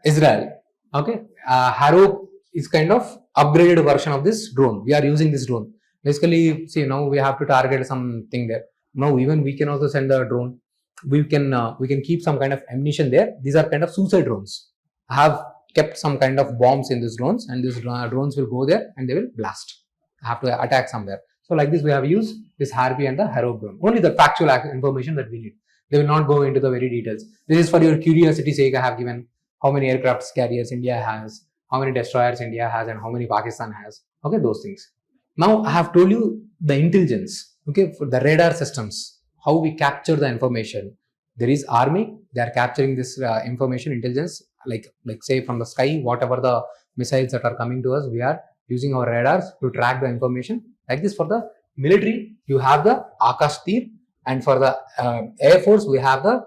Israel. Okay, Harop is kind of upgraded version of this drone. We are using this drone. Basically, see, now we have to target something there. Now even we can also send the drone. We can keep some kind of ammunition there. These are kind of suicide drones. I have kept some kind of bombs in these drones, and these drones will go there and they will blast. I have to attack somewhere. So like this, we have used this Harpy and the Harrow drone. Only the factual information that we need. They will not go into the very details. This is for your curiosity sake. I have given how many aircraft carriers India has, how many destroyers India has, and how many Pakistan has. Okay, those things. Now I have told you the intelligence. Okay, for the radar systems, how we capture the information. There is army. They are capturing this information, intelligence, like say from the sky, whatever the missiles that are coming to us, we are using our radars to track the information. Like this, for the military, you have the Akash Tir, and for the Air Force, we have the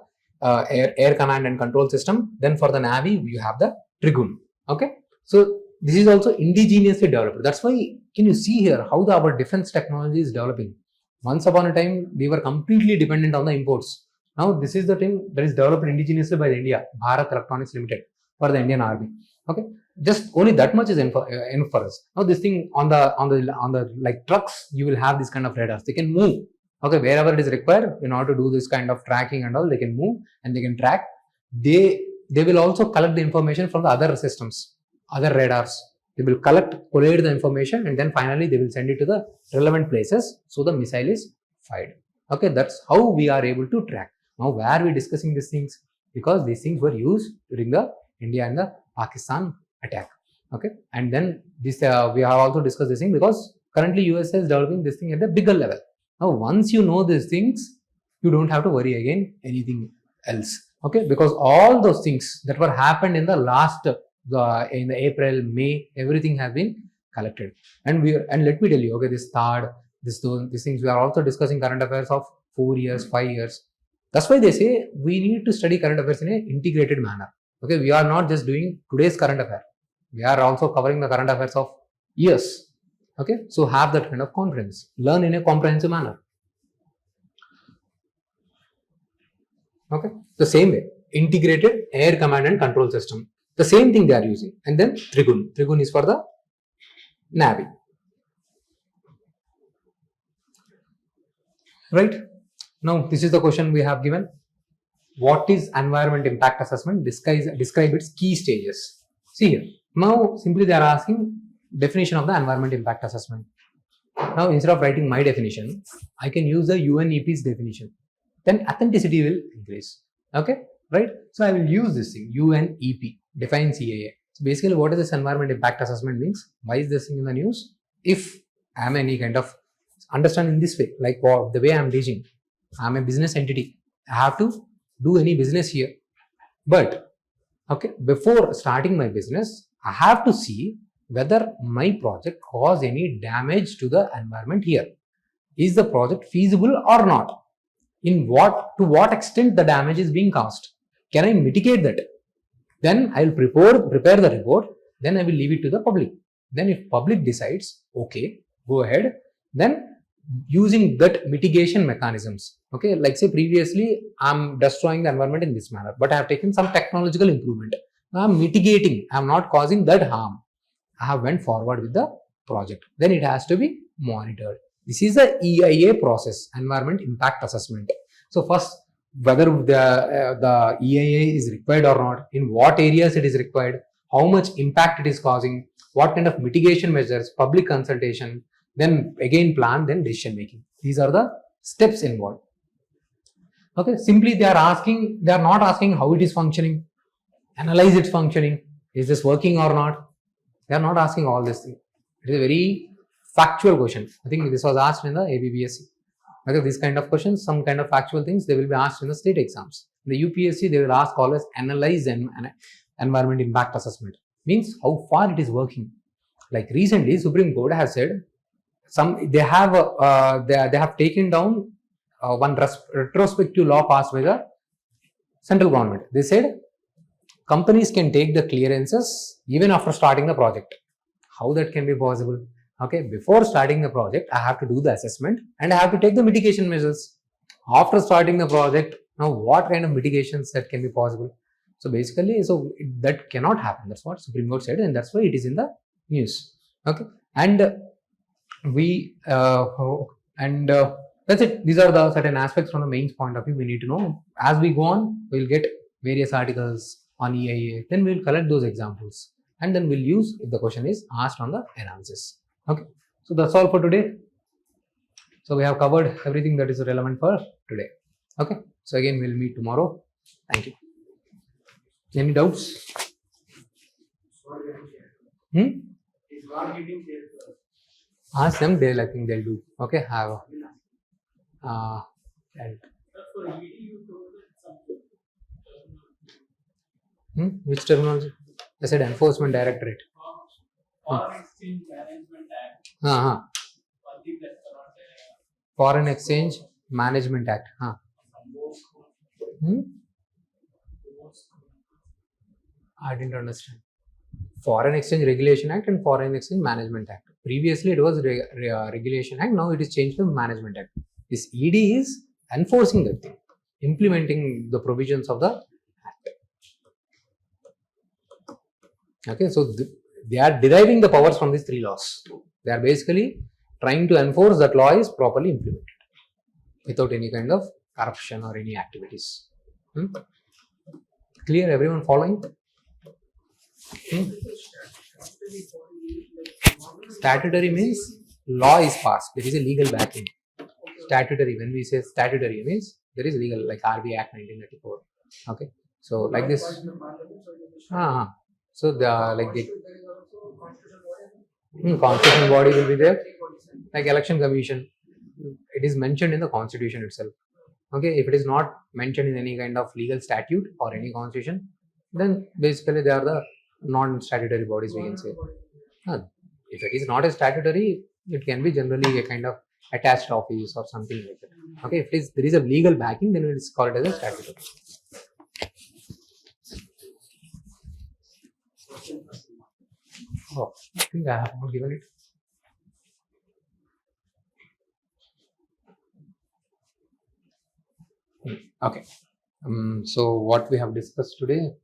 air command and control system. Then for the Navy, you have the Trigun. Okay, so this is also indigenously developed. That's why, can you see here how our defense technology is developing? Once upon a time, we were completely dependent on the imports. Now, this is the thing that is developed indigenously by India, Bharat Electronics Limited, for the Indian Army. Okay, just only that much is enough for us. Now, this thing on the like trucks, you will have this kind of radars. They can move. Okay, wherever it is required in order to do this kind of tracking and all, they can move and they can track. They will also collect the information from the other systems, other radars. They will collate the information, and then finally they will send it to the relevant places. So the missile is fired. Okay, that's how we are able to track. Now, why are we discussing these things? Because these things were used during the India and the Pakistan attack. Okay, and then this we have also discussed this thing because currently USA is developing this thing at a bigger level. Now, once you know these things, you don't have to worry again anything else. Okay, because all those things that were happened in the last in the April, May, everything has been collected. And let me tell you, okay, these things, we are also discussing current affairs of 4 years, 5 years. That's why they say we need to study current affairs in an integrated manner. Okay, we are not just doing today's current affair. We are also covering the current affairs of years. Okay, so have that kind of confidence. Learn in a comprehensive manner. Okay, the same way, integrated air command and control system. The same thing they are using. And then Trigun. Trigun is for the Navy. Right? Now, this is the question we have given. What is environment impact assessment? Describe its key stages. See here. Now, simply they are asking definition of the environment impact assessment. Now, instead of writing my definition, I can use the UNEP's definition. Then authenticity will increase. Okay? Right? So, I will use this thing. UNEP defines CAA. So, basically, what is this environment impact assessment means? Why is this thing in the news? If I am any kind of understand in this way, like the way I am teaching, I am a business entity. I have to do any business here. But, okay, before starting my business, I have to see whether my project cause any damage to the environment here. Is the project feasible or not? To what extent the damage is being caused? Can I mitigate that? Then I will prepare the report. Then I will leave it to the public. Then if public decides, okay, go ahead. Then using that mitigation mechanisms. Okay, like say previously, I'm destroying the environment in this manner, but I have taken some technological improvement. Now I'm mitigating. I'm not causing that harm. I have went forward with the project. Then it has to be monitored. This is the EIA process, environment impact assessment. So first, whether the EIA is required or not, in what areas it is required, how much impact it is causing, what kind of mitigation measures, public consultation, then again plan, then decision making. These are the steps involved. Okay, simply they are not asking how it is functioning, analyze its functioning, is this working or not. They are not asking all this thing. It is a very factual question. I think this was asked in the ABBSC. Okay, this kind of questions, some kind of factual things, they will be asked in the state exams. In the UPSC, they will ask always analyze and environment impact assessment. Means how far it is working. Like recently, Supreme Court has said they have taken down one retrospective law passed by the central government. They said companies can take the clearances even after starting the project. How that can be possible? Okay, before starting the project, I have to do the assessment and I have to take the mitigation measures. After starting the project, now what kind of mitigations that can be possible? So basically, that cannot happen. That's what Supreme Court said, and that's why it is in the news. Okay, and that's it. These are the certain aspects from the mains point of view we need to know. As we go on, we'll get various articles on EIA, then we'll collect those examples and then we'll use if the question is asked on the analysis. Okay, so that's all for today. So we have covered everything that is relevant for today. Okay, so again we'll meet tomorrow. Thank you. Any doubts? Ask them, I think they'll do. Okay, have which terminology? I said Enforcement Directorate. Foreign Exchange Management Act. Foreign Exchange Management Act. I didn't understand. Foreign Exchange Regulation Act and Foreign Exchange Management Act. Previously it was Regulation Act, now it is changed to Management Act. This ED is enforcing that thing, implementing the provisions of the Act. Okay, so they are deriving the powers from these three laws. They are basically trying to enforce that law is properly implemented without any kind of corruption or any activities. Clear? Everyone following? Statutory means law is passed. There is a legal backing. Statutory, when we say statutory means there is legal, like RB Act 1994. Okay, so like this. So the constitutional body will be there, like election commission. It is mentioned in the constitution itself. Okay, if it is not mentioned in any kind of legal statute or any constitution, then basically they are the non-statutory bodies, we can say. If it is not a statutory, it can be generally a kind of attached office or something like that. Okay, if there is a legal backing, then it is called as a statutory. Oh, I think I have not given it. Okay, so what we have discussed today.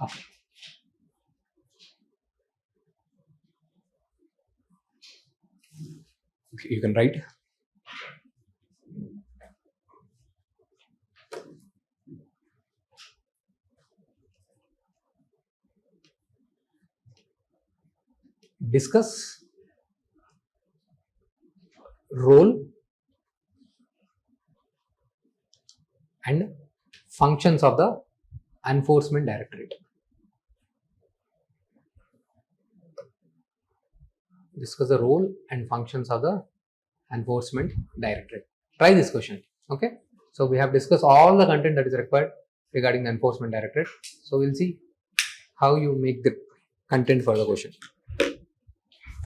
Okay. You can write. Discuss role and functions of the Enforcement Directorate. Discuss the role and functions of the Enforcement Directorate. Try this question. Okay, so we have discussed all the content that is required regarding the Enforcement Directorate. So we'll see how you make the content for the question.